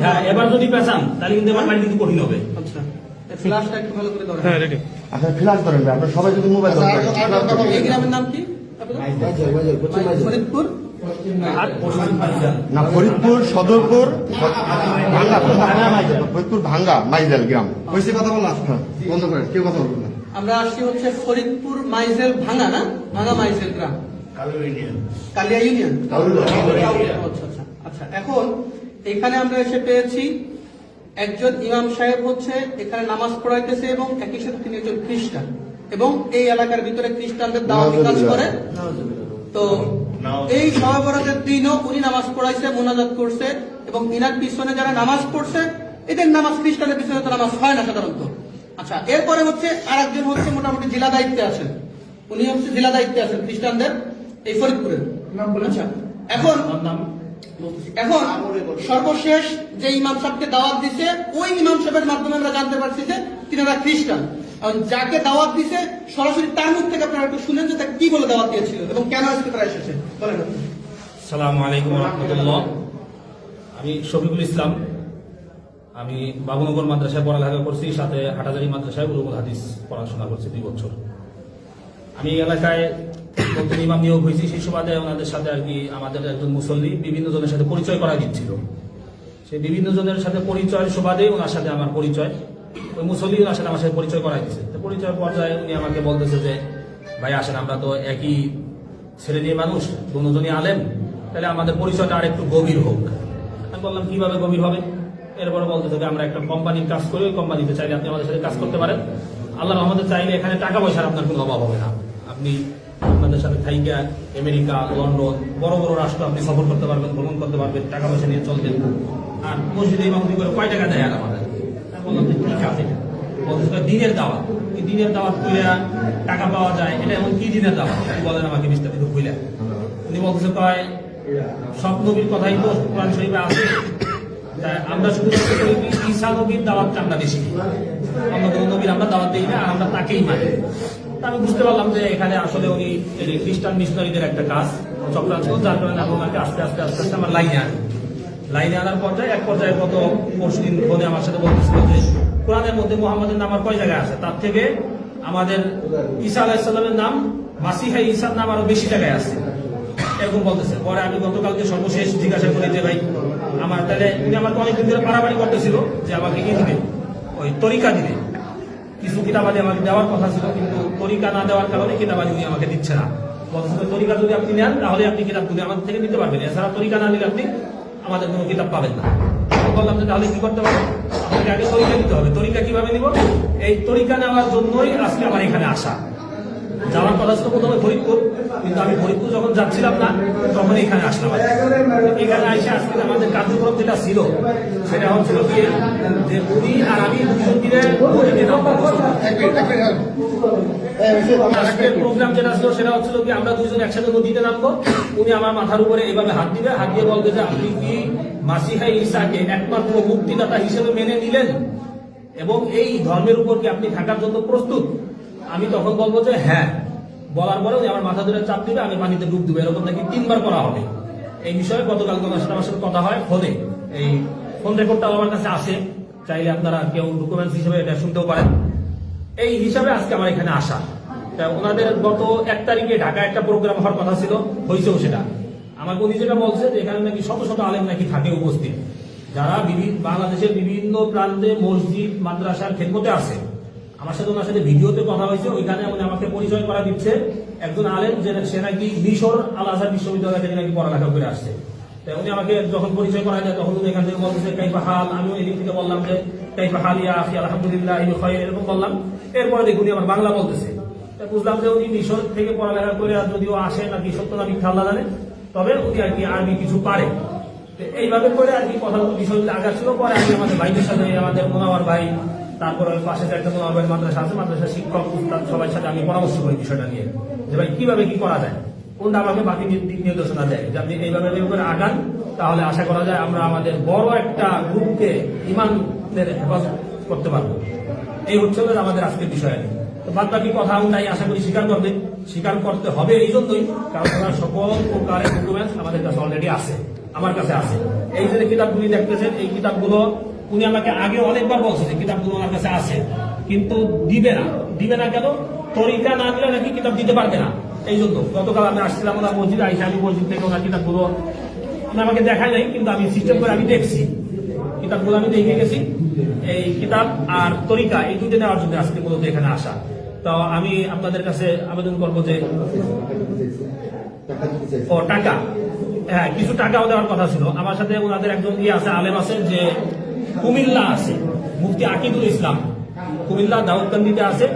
হ্যাঁ, এবার যদি পেছান তাহলে কিন্তু এবার মাইন্ড কিন্তু কঠিন হবে। আচ্ছা, ফ্ল্যাশটা একটু ভালো করে ধরেন। হ্যাঁ, রেডি। আচ্ছা ফ্ল্যাশ ধরেন ভাই, আপনারা সবাই যদি মোবাইল ধরেন এই গ্রামের নাম কি আপনাদের? ফরিদপুর আর পশ্চিম পাইজান। না, ফরিদপুর সদরপুর ভাঙ্গা, ফরিদপুর ভাঙ্গা মাইজেল গ্রাম। হয়েছে কথা বলা বন্ধ করেন, কেউ কথা বলবেন না। আমরা আসছি হচ্ছে ফরিদপুর মাইজেল ভাঙ্গা, না ভাঙ্গা মাইজেল গ্রাম, কালিয়া ইউনিয়ন। আচ্ছা আচ্ছা আচ্ছা, এখন এখানে আমরা এসে পেয়েছি একজন ইমাম সাহেব হচ্ছে এখানে নামাজ পড়াইতেছে এবং একই সাথে তিনি একজন খ্রিস্টান এবং এই এলাকার ভিতরে খ্রিস্টানদের দাওয়াতি কাজ করে। তো এই শবে বরাতের দিনও উনি নামাজ পড়াইছে, মোনাজাত করছে এবং ইনার পিছনে যারা নামাজ পড়ছে এদের নামাজ, খ্রিস্টানের পিছনে তো নামাজ হয় না সাধারণত। আচ্ছা, এরপরে হচ্ছে আর একজন হচ্ছে মোটামুটি জেলা দায়িত্বে আছেন, উনি হচ্ছে জেলা দায়িত্বে আছেন খ্রিস্টানদের এই ফরিদপুরের। আচ্ছা, এখন সর্বশেষ যে ইমাম সাহেবকে দাওয়াত দিছে ওই ইমাম সাহেবের মাধ্যমে আমরা জানতে পারছি যে তিনারা খ্রিস্টান। যাকে দাওয়াত দিছে সরাসরি তার মুখ থেকে আপনারা একটু শুনেন যে তাকে কি বলে দাওয়াত দিয়েছিল এবং কেন আজকে তারা এসেছে, বলেন। আসসালামু আলাইকুম ওয়া রাহমাতুল্লাহ। আমি শফিকুল ইসলাম, আমি বাবুনগর মাদ্রাসায় পড়ালেখা করছি, সাথে হাটাজারি মাদ্রাসায় উলুমুল হাদিস পড়াশোনা করছি 2 বছর। আমি এই এলাকায় নতুন ইমাম নিয়োগ হয়েছি, সেই সুবাদে ওনাদের সাথে আর কি আমাদের একজন মুসল্লি বিভিন্ন জনের সাথে পরিচয় করা দিচ্ছিল। সেই বিভিন্ন জনের সাথে পরিচয়ের সুবাদে ওনার সাথে আমার পরিচয়, ওই মুসল্লি ওনার সাথে আমার সাথে পরিচয় করাই দিচ্ছে। তো পরিচয়ের পর্যায়ে উনি আমাকে বলতেছে যে ভাই আসেন, আমরা তো একই ছেলে নিয়ে মানুষ, দুজনই আলেম, তাহলে আমাদের পরিচয়টা আর একটু গভীর হোক। আমি বললাম কিভাবে গভীর হবে? এরপরে বলতে থাকে আমরা একটা কোম্পানির কাজ করি, ওই কোম্পানিতে চাইলে আপনি আমাদের সাথে কাজ করতে পারেন। আল্লাহ রহমতে চাইলে এখানে টাকা পয়সার আপনার কোনো অভাব হবে না। আপনি আপনাদের সাথে থাইকা আমেরিকা, লন্ডন, বড় বড় রাষ্ট্র আপনি সফর করতে পারবেন, ভ্রমণ করতে পারবেন, টাকা পয়সা নিয়ে চলবেন। আর মসজিদে ইমামতি করে কয় টাকা দেয় আর আমাদের? বললাম যে ঠিক আছে, বলতে দিনের দাওয়াত, এই দিনের দাওয়াত করে টাকা পাওয়া যায়, এটা এমন কি দিনের দাওয়াত বলেন আমাকে বিস্তারিত খুলে। উনি বলতেছে কয় সব নবীর কথাই তো কোরআন শরীফে আছে, আমরা শুধুমাত্র ঈসা নবীর দাওয়াতটা আমরা বেশি দিই, অন্য কোনো নবীর আমরা দাওয়াত দিই না, আর আমরা তাকেই মানি। আমি বুঝতে পারলাম যে এখানে আসলে উনি খ্রিস্টান মিশনারিদের একটা কাজ চক্রান্ত, যার কারণে আমাকে আস্তে আস্তে আস্তে আস্তে আমার লাইনে আনার পর্যায়ে এক পর্যায়ে গত পরশুদিন ফোনে আমার সাথে বলতেছিল যে কোরআনের মধ্যে মুহাম্মাদের নাম আর কয় জায়গায় আছে, তার থেকে আমাদের ঈসা আলাইহিসসালামের নাম, মাসিহা ঈসার নাম আরো বেশি জায়গায় আছে, এরকম বলতেছে। পরে আমি গতকালকে সর্বশেষ জিজ্ঞাসা করি যে ভাই আমার তাহলে, উনি আমাকে অনেকদিন ধরে পারাপারি করতেছিল যে আমাকে কি দিবে, ওই তরিকা দিবে, কিছু কিতাবাদি আমাকে দেওয়ার কথা ছিল, কিন্তু তরিকা না দেওয়ার কারণে কিতাবাদি উনি আমাকে দিচ্ছে না। বলতেছিল তরিকা যদি আপনি নেন তাহলে আপনি কিতাবগুলি আমাদের থেকে নিতে পারবেন, এছাড়া তরিকা না নিলে আপনি আমাদের কোনো কিতাব পাবেন না। বললাম যে তাহলে কি করতে পারবেন, আপনাকে আগে তরিকা নিতে হবে। তরিকা কিভাবে নিব? এই তরিকা নেওয়ার জন্যই আজকে আমার এখানে আসা। যাওয়ার কথা ছিল প্রথমে ফরিদপুর, কিন্তু আমি ফরিদপুর যখন যাচ্ছিলাম না তখন এখানে আসলাম। এখানে এসে আজকে আমাদের কার্যক্রম যেটা ছিল সেটা হচ্ছিল কি যে উনি আর আমি দুজন মিলে আজকের প্রোগ্রাম যেটা ছিল সেটা হচ্ছিল কি আমরা দুজন একসাথে নদীতে নামবো, উনি আমার মাথার উপরে এভাবে হাত দিবে, হাত দিয়ে বলবে যে আপনি কি মাসিহা ঈসাকে একমাত্র মুক্তিদাতা হিসেবে মেনে নিলেন এবং এই ধর্মের উপর কি আপনি থাকার জন্য প্রস্তুত? আমি তখন বলবো যে হ্যাঁ। বলার পরে উনি আমার মাথা ধরে চাপ দিবে, আমি পানিতে ডুব দেবো, এরকম নাকি 3 বার করা হবে। এই বিষয়ে গতকাল আমার সাথে কথা হয় ফোনে, এই ফোন রেকর্ডটাও আমার কাছে আছে, চাইলে আপনারা কেউ ডকুমেন্টস হিসেবে এটা শুনতেও পারেন। এই হিসাবে আজকে আমার এখানে আসা। ওনাদের গত 1 তারিখে ঢাকায় একটা প্রোগ্রাম হওয়ার কথা ছিল, হয়েছেও সেটা। আমাকে উনি যেটা বলছে যে এখানে নাকি শত শত আলেম নাকি থাকে উপস্থিত, যারা বাংলাদেশের বিভিন্ন প্রান্তে মসজিদ মাদ্রাসার খেদমতে আছে। আমার সাথে ওনার সাথে ভিডিওতে কথা হয়েছে, ওইখানে উনি আমাকে পরিচয় করা দিচ্ছে একজন আলেম যে সে নাকি মিশর আল আজহার বিশ্ববিদ্যালয় থেকে নাকি পড়ালেখা করে আসছে। উনি আমাকে যখন পরিচয় করা যায় তখন উনি এখান থেকে বলতেছে কাইফা হাল, আমিও এদিক থেকে বললাম যে কাইফা হাল ইয়া আখি আলহামদুলিল্লাহ এরকম বললাম। এরপরে দেখুন উনি আমার বাংলা বলতেছে, বুঝলাম যে উনি মিশর থেকে পড়ালেখা করে আর যদিও আসে নাকি সত্য না মিথ্যা আল্লাহ জানে, তবে উনি আর কি আরবি কিছু পারে। এইভাবে করে আর কি কথা বিষয়গুলো আগাচ্ছিল। পরে আমি আমাদের ভাইদের সাথে, আমাদের মোনাওয়ার ভাই, তারপরে পাশে একটা মোনাওয়ার ভাই মাদ্রাসা আছে, মাদ্রাসার শিক্ষক সবার সাথে আমি পরামর্শ করি বিষয়টা নিয়ে যে ভাই কিভাবে কি করা যায়, কোনটা আমাকে বাকি দিক নির্দেশনা দেয় যে আপনি এইভাবে করে আগান, তাহলে আশা করা যায় আমরা আমাদের বড় একটা গ্রুপকে ইমানের হেফাজত করতে পারবো। এই হচ্ছে আমাদের আজকের বিষয়। বাদ বাকি কথা নাই, আশা করি স্বীকার করতে হবে এই জন্যই কারণ ওনার সকল প্রকারের ডকুমেন্টস আমাদের কাছে অলরেডি আছে। আমার কাছে আছে। এই যে কিতাবগুলি দেখতেছেন, এই কিতাবগুলো উনি আমাকে আগে অনেকবার বলছে যে কিতাবগুলো আমার কাছে আছে, কিন্তু দিবে না কেন? তরিকা না দিলে নাকি কিতাব দিতে পারবে না। এই জন্য গতকাল আমি আসছিলাম ওনার মসজিদে, আইসা আমি মসজিদ থেকে ওনার কিতাবগুলো উনি আমাকে দেখায় নাই, কিন্তু আমি সিস্টেম করে আমি দেখছি কিতাবগুলো, আমি দেখে গেছি। এই কিতাব আর তরিকা এই দুটো নেওয়ার জন্য আজকে মূলত এখানে আসা। তো আমি আপনাদের কাছে আবেদন করবো যে টাকা, হ্যাঁ কিছু টাকাও দেওয়ার কথা ছিল। আমার সাথে ওনাদের একজন আছে, আলেম আছে, যে কুমিল্লা আছে, মুফতি আকিদুল ইসলাম, কুমিল্লা দাউদকান্দিতে আছে,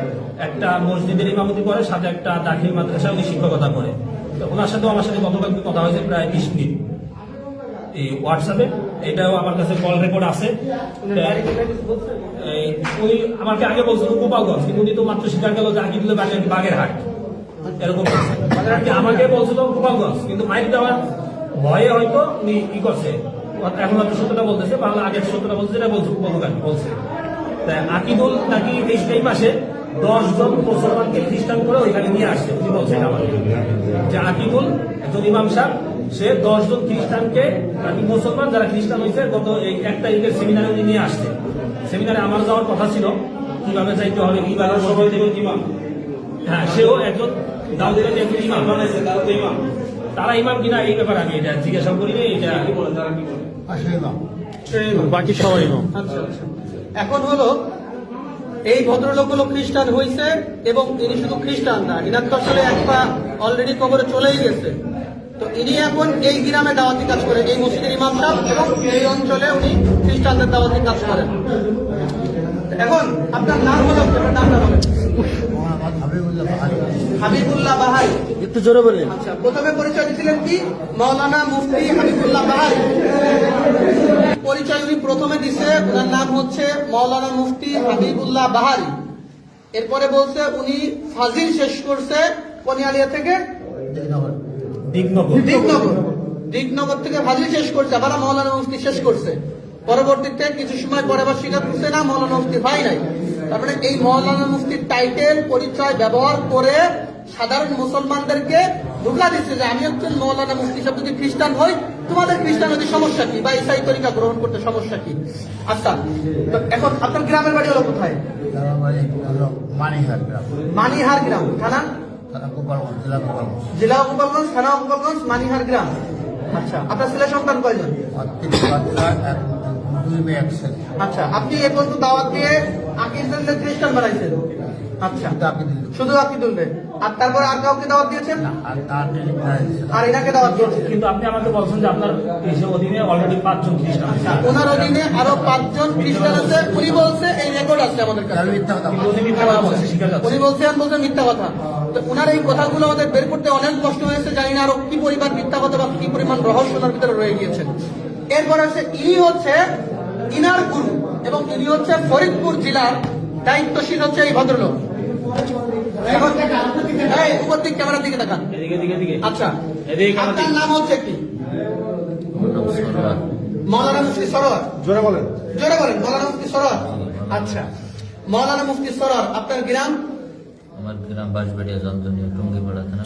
একটা মসজিদের ইমামতি করে, সাথে একটা দাখিল মাদ্রাসা উনি শিক্ষকতা করে। তো ওনার সাথেও আমার সাথে গতকাল কথা হয়েছে প্রায় 20 মিনিট এই হোয়াটসঅ্যাপে। এটাও আমার কাছে কল রেকর্ড আছে। উনি আমাকে আগে বলছিল গোপালগঞ্জ, কিন্তু উনি তো মাত্র স্বীকার গেল যে আকিদুল বাগেরহাট, এরকম আমাকে বলছিল গোপালগঞ্জ, কিন্তু মাইক দেওয়ার ভয়ে হয়তো উনি কি করছে, এখন হয়তো সত্যটা বলতেছে, বাংলা আগের সত্যটা বলছে, যেটা বলছে। তাই আকিদুল নাকি এই মাসে 10 জন মুসলমানকে খ্রিস্টান করে ওইখানে নিয়ে আসছে। উনি বলছেন আমাকে যে আকিদুল একজন ইমাম সাহেব, সে 10 জন খ্রিস্টানকে নাকি মুসলমান যারা খ্রিস্টান হয়েছে গত এই 1 তারিখের সেমিনারে উনি নিয়ে আসছে। সেমিনারে আমার যাওয়ার কথা ছিল, কিভাবে যাইতে হবে, কিভাবে সবাই দেবেন ইমাম। হ্যাঁ, সেও একজন দাউদের একজন ইমাম বানাইছে, দাউদের ইমাম। তারা ইমাম কিনা এই ব্যাপারে আমি এটা জিজ্ঞাসা করিনি, এটা কি বলেন তারা কি বলে, বাকি সবাই ইমাম। আচ্ছা আচ্ছা, এখন হলো এই ভদ্রলোক হলো খ্রিস্টান হয়েছে, এবং ইনি শুধু খ্রিস্টান না, ইনার তো আসলে একটা অলরেডি কবরে চলেই গেছে। তো ইনি এখন এই গ্রামে দাওয়াতি কাজ করেন, এই মসজিদের ইমাম সাহেব, এবং এই অঞ্চলে উনি খ্রিস্টানদের দাওয়াতি কাজ করেন। এখন আপনার নাম হলো, আপনার নামটা বলেন। হাবিবুল্লাহ বাহারি, একটু জোরে বললেন। আচ্ছা, প্রথমে পরিচয় দিয়েছিলেন কি? মাওলানা মুফতি হাবিবুল্লাহ বাহারি। পরিচয় উনি প্রথমে দিছে, ওনার নাম হচ্ছে মাওলানা মুফতি হাবিবুল্লাহ বাহারি। এরপরে বলছে উনি ফাজিল শেষ করছে কনিয়ালিয়া থেকে দিগনগর থেকে ফাজিল শেষ করছে, আবার মাওলানা মুফতি শেষ করছে। পরবর্তীতে কিছু সময় পরে আবার স্বীকার করছে না মাওলানা মুফতি হয় নাই। তারপরে এই মাওলানা মুফতির টাইটেল পরিচয় ব্যবহার করে সাধারণ মুসলমানদেরকে ধোঁকা দিচ্ছে যে আমি একজন মাওলানা মুফতি সাহেব যদি খ্রিস্টান হই, তোমাদের খ্রিস্টান হতে সমস্যা কি, বা ইসাই তরিকা গ্রহণ করতে সমস্যা কি? আচ্ছা, তো এখন আপনার গ্রামের বাড়ি হলো কোথায়? মানিহার গ্রাম, থানা জেলা গোপালগঞ্জ, থানা গোপালগঞ্জ, মানিহার গ্রাম। আচ্ছা, আপনার ছেলে সন্তান কয়জন? আচ্ছা, আপনি এ পর্যন্ত দাওয়াত দিয়ে আকিদুল্লাহ খ্রিস্টান বানাইছেন? আচ্ছা, শুধু আকিদুল্লাহ, আর তারপরে আর কাউকে দাওয়াত দিয়েছেন? আর এনাকে দাওয়াত দিয়েছেন? কিন্তু আপনি আমাকে বলছেন যে আপনার অধীনে অলরেডি 5 জন খ্রিস্টান আছে। ওনার অধীনে আরো 5 জন খ্রিস্টান আছে, উনি বলছে, এই রেকর্ড আছে আমাদের কাছে। উনি মিথ্যা কথা বলছে, স্বীকার করছে। উনি বলছেন মিথ্যা কথা। তো উনার এই কথাগুলো আমাদের বের করতে অনেক কষ্ট হয়েছে, জানি না আরো কি পরিমাণ মিথ্যা কথা বা কি পরিমাণ রহস্য ওনার ভিতরে রয়ে গিয়েছেন। এরপর আছে ইনি হচ্ছে ইনার গুরু, এবং ইনি হচ্ছে ফরিদপুর জেলার দায়িত্বশীল হচ্ছে এই ভদ্রলোক। এখন এই উপর দিক ক্যামেরার দিকে তাকান। আচ্ছা, আপনার নাম হচ্ছে কি? মাওলানা মুফতি সরোয়ার। জোরে বলেন। জোরে বলেন, মাওলানা মুফতি সরোয়ার। আচ্ছা, মাওলানা মুফতি সরোয়ার, আপনার গ্রাম? আমার গ্রাম বাঁশবাড়িয়া, জন্দনিয়া, টঙ্গিপাড়া থানা।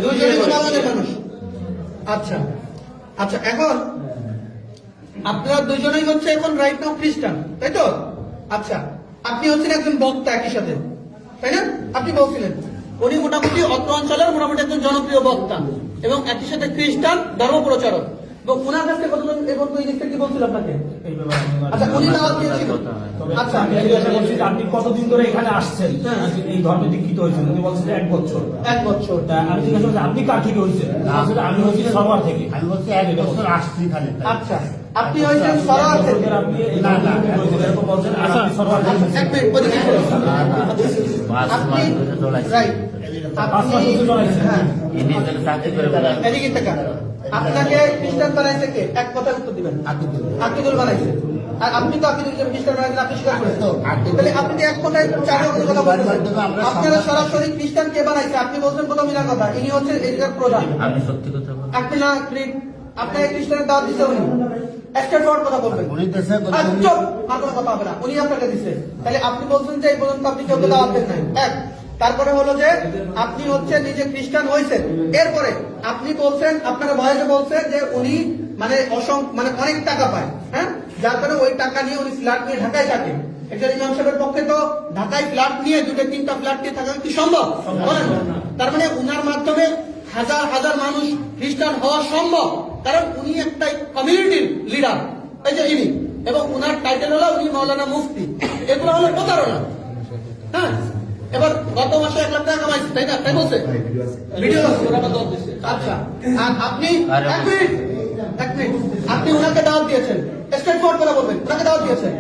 দুজনেই গোপালগঞ্জের মানুষ। আচ্ছা আচ্ছা, এখন আপনারা দুজনেই হচ্ছে এখন রাইট নাও খ্রিস্টান, তাই তো? আচ্ছা, আপনি হচ্ছেন একজন বক্তা একই সাথে, তাই না? আপনি বলছিলেন উনি মোটামুটি অত্র অঞ্চলের মোটামুটি একজন জনপ্রিয় বক্তা, এবং একই সাথে খ্রিস্টান ধর্ম প্রচারক। এবং ওনার কাছে কতজন এবং এই দিকটা কি বলছিল আপনাকে? আচ্ছা, উনি দাওয়াত দিয়েছিল। আচ্ছা, আমি জিজ্ঞাসা করছি যে আপনি কতদিন ধরে এখানে আসছেন, এই ধর্মে দীক্ষিত হয়েছেন? উনি বলছেন যে 1 বছর। 1 বছর। তা আমি জিজ্ঞাসা করছি আপনি কার থেকে হয়েছেন? আমি হচ্ছি সরোয়ার থেকে। আমি বলছি 1 বছর আসছি খালি। আচ্ছা, আপনি হয়েছেন সরোয়ার থেকে? আপনি এরকম বলছেন, আর আপনি সরোয়ার থেকে। এক মিনিট, ওদিকে চলে যান। আপনি রাইট, আপনি হ্যাঁ, এদিকে তাকান। আপনাকে খ্রিস্টান বানাইছে কে? এক কথায় উত্তর দিবেন। আকিদুল বানাইছে। আর আপনি তো আকিদুল খ্রিস্টান বানাইছেন, আপনি স্বীকার করেন। তাহলে আপনি তো এক কথায় 4 রকমের কথা বলতেছেন। আপনারা সরাসরি খ্রিস্টান কে বানাইছে আপনি বলছেন প্রথম ইনার কথা, ইনি হচ্ছে এটার প্রধান। আমি সত্যি কথা বলছি। আপনি না আপনাকে খ্রিস্টানের দাওয়াত দিছে উনি, স্টেট ফরওয়ার্ড কথা বলবেন। উনি দেশে চুপ, আর কোনো কথা হবে না, উনি আপনাকে দিছে। তাহলে আপনি বলছেন যে এই পর্যন্ত আপনি কাউকে দাওয়াত দেন নাই। এক, তারপরে হলো যে আপনি হচ্ছে নিজে খ্রিস্টান হয়েছেন, এরপরে আপনি বলছেন, আপনারা ভয়েসে বলছেন যে উনি মানে মানে অনেক টাকা পায়, হ্যাঁ, যার কারণে ওই টাকা নিয়ে উনি ফ্ল্যাট নিয়ে ঢাকায় থাকেন। একজন ইমাম সাহেবের পক্ষে তো ঢাকায় ফ্ল্যাট নিয়ে 2-3টা ফ্ল্যাট নিয়ে থাকা কি সম্ভব? বলেন। তার মানে উনার মাধ্যমে হাজার হাজার মানুষ খ্রিস্টান হওয়া সম্ভব, কারণ উনি একটা কমিউনিটির লিডার, এই যে ইনি, এবং উনার টাইটেল হলো উনি মাওলানা মুফতি। এগুলো হলো প্রতারণা। হ্যাঁ, এবার গত মাসে 1 লাখ টাকা কামাইছে, তাই না? তাই বলছে, ভিডিও আছে, ওরা আবার দর দিচ্ছে। আচ্ছা, আর আপনি এক মিনিট, আপনি ওনাকে দাওয়াত দিয়েছেন, স্ট্রেট ফরওয়ার্ড করে বলবেন, ওনাকে দাওয়াত দিয়েছেন।